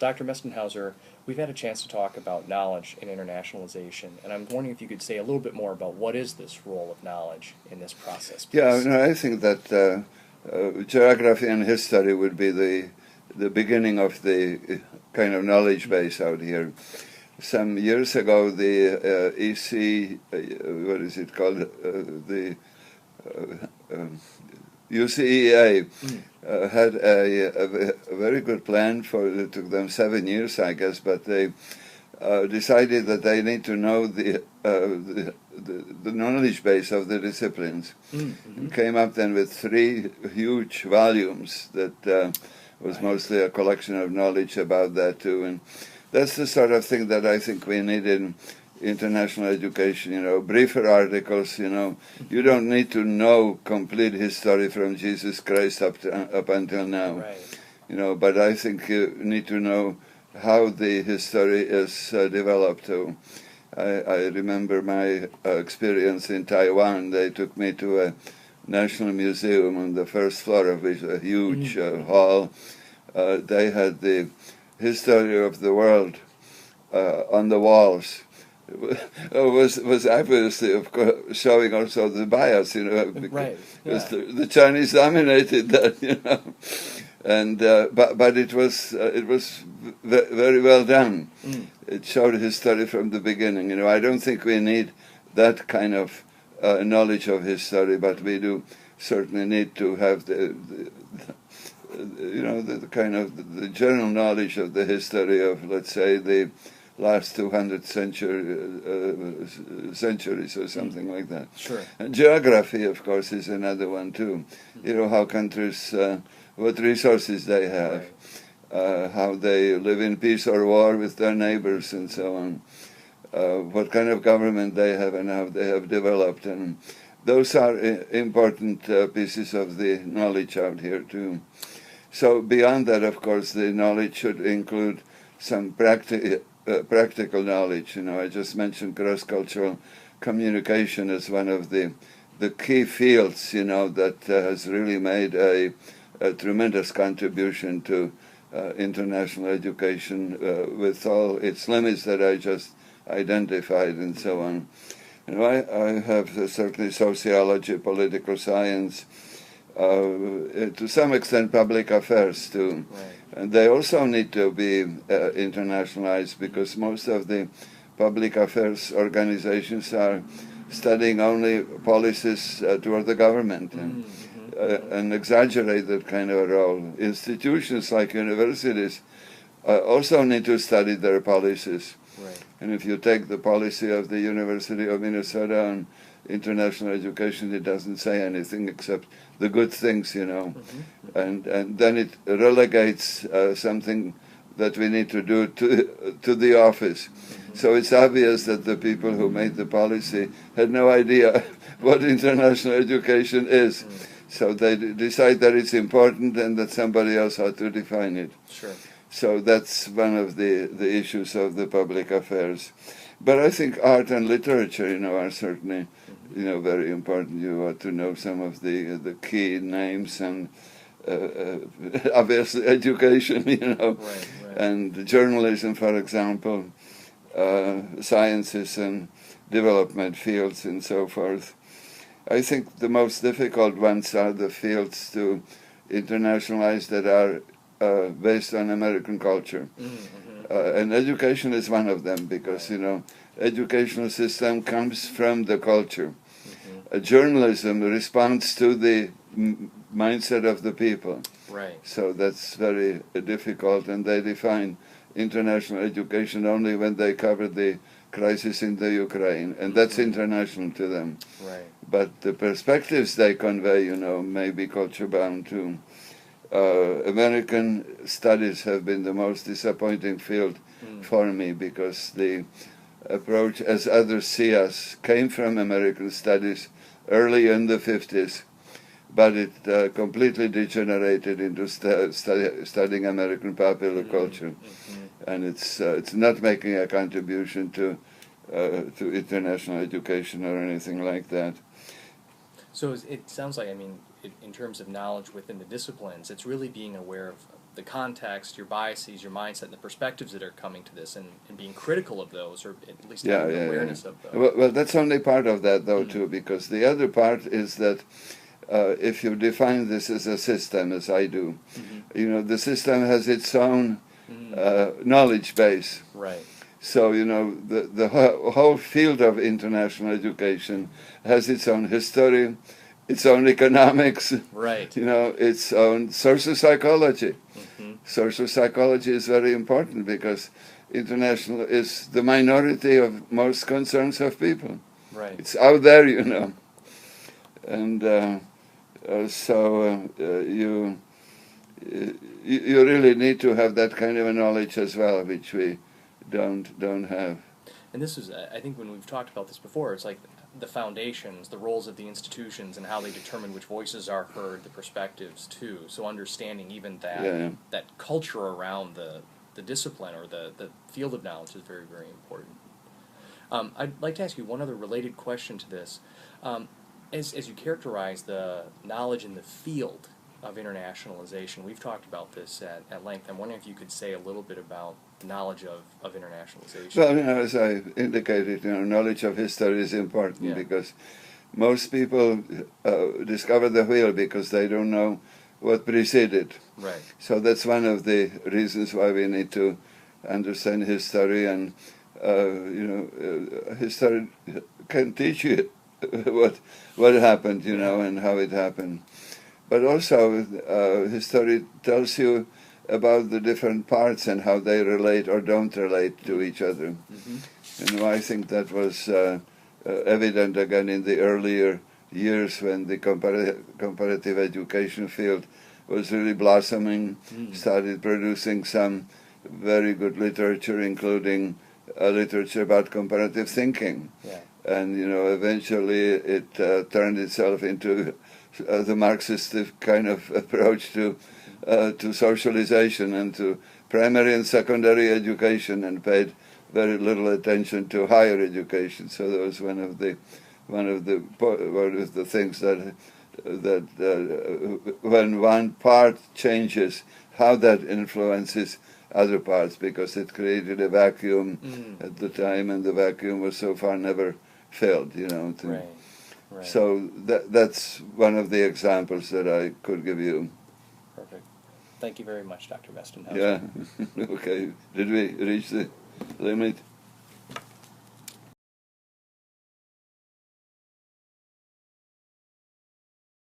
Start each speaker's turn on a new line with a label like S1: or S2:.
S1: Dr. Mestenhauser, we've had a chance to talk about knowledge and internationalization, and I'm wondering if you could say a little bit more about what is this role of knowledge in this process,
S2: Yeah,
S1: please.
S2: no, I think that geography and history would be the beginning of the kind of knowledge base out here. Some years ago, the EC, what is it called, the UCEA had a very good plan for it. Took them 7 years, I guess, but they decided that they need to know the knowledge base of the disciplines. And came up then with 3 huge volumes that was mostly a collection of knowledge about that too. And that's the sort of thing that I think we need in international education, briefer articles, You don't need to know complete history from Jesus Christ up until now.
S1: Right.
S2: But I think you need to know how the history is developed too. I remember my experience in Taiwan. They took me to a national museum on the first floor of which a huge hall. They had the history of the world on the walls. Was obviously, of course, showing also the bias, because the Chinese dominated that, and but it was very well done. It showed history from the beginning. I don't think we need that kind of knowledge of history, but we do certainly need to have the kind of the general knowledge of the history of, let's say, the last 200 centuries or something like that.
S1: Sure.
S2: And geography, of course, is another one too. How countries, what resources they have, how they live in peace or war with their neighbors and so on, what kind of government they have and how they have developed. And those are important pieces of the knowledge out here too. So beyond that, of course, the knowledge should include some practical knowledge. I just mentioned cross-cultural communication as one of the key fields, that has really made a tremendous contribution to international education with all its limits that I just identified and so on. I have certainly sociology, political science, to some extent public affairs too.
S1: Right.
S2: And they also need to be internationalized because most of the public affairs organizations are studying only policies toward the government and an exaggerated kind of role. Institutions like universities also need to study their policies.
S1: Right.
S2: And if you take the policy of the University of Minnesota on international education, it doesn't say anything except the good things, and then it relegates something that we need to do to the office. So it's obvious that the people who made the policy had no idea what international education is. So they decide that it's important and that somebody else ought to define it.
S1: Sure.
S2: So that's one of the issues of the public affairs. But I think art and literature, are certainly, very important. You ought to know some of the key names and obviously education,
S1: Right.
S2: and journalism, for example, sciences and development fields and so forth. I think the most difficult ones are the fields to internationalize that are based on American culture. And education is one of them because, educational system comes from the culture. Journalism responds to the mindset of the people.
S1: Right.
S2: So that's very difficult, and they define international education only when they cover the crisis in the Ukraine, and that's international to them.
S1: Right.
S2: But the perspectives they convey, may be culture-bound too. American studies have been the most disappointing field for me because the approach, as others see us, came from American studies early in the 50s, but it completely degenerated into studying American popular culture, and it's not making a contribution to international education or anything like that.
S1: So it sounds like, in terms of knowledge within the disciplines, it's really being aware of the context, your biases, your mindset, and the perspectives that are coming to this, and being critical of those, or at least having awareness of those.
S2: Well, that's only part of that, though, too, because the other part is that if you define this as a system, as I do, you know, the system has its own knowledge base.
S1: Right.
S2: So, you know, the whole field of international education has its own history, its own economics,
S1: right.
S2: You know, its own social psychology. Social psychology is very important because international is the minority of most concerns of people.
S1: Right.
S2: It's out there, you know. And you really need to have that kind of a knowledge as well, which we don't have.
S1: And this is, I think, when we've talked about this before, it's like the foundations, the roles of the institutions, and how they determine which voices are heard, the perspectives too. So understanding even that that culture around the discipline or the field of knowledge is very, very important. I'd like to ask you one other related question to this. As you characterize the knowledge in the field of internationalization, we've talked about this at length. I'm wondering if you could say a little bit about the knowledge of internationalization.
S2: Well, you know, as I indicated, you know, knowledge of history is important because most people discover the wheel because they don't know what preceded.
S1: Right.
S2: So that's one of the reasons why we need to understand history, and history can teach you what happened, you know, and how it happened. But also, history tells you about the different parts and how they relate or don't relate to each other. And I think that was evident again in the earlier years when the comparative education field was really blossoming, started producing some very good literature, including literature about comparative thinking. And, you know, eventually it turned itself into the Marxist kind of approach to socialization and to primary and secondary education, and paid very little attention to higher education. So that was one of the things that when one part changes, how that influences other parts, because it created a vacuum at the time, and the vacuum was so far never filled, you know.
S1: Right.
S2: So that's one of the examples that I could give you.
S1: Perfect. Thank you very much, Dr. Mestenhauser.
S2: Yeah. Okay. Did we reach the limit?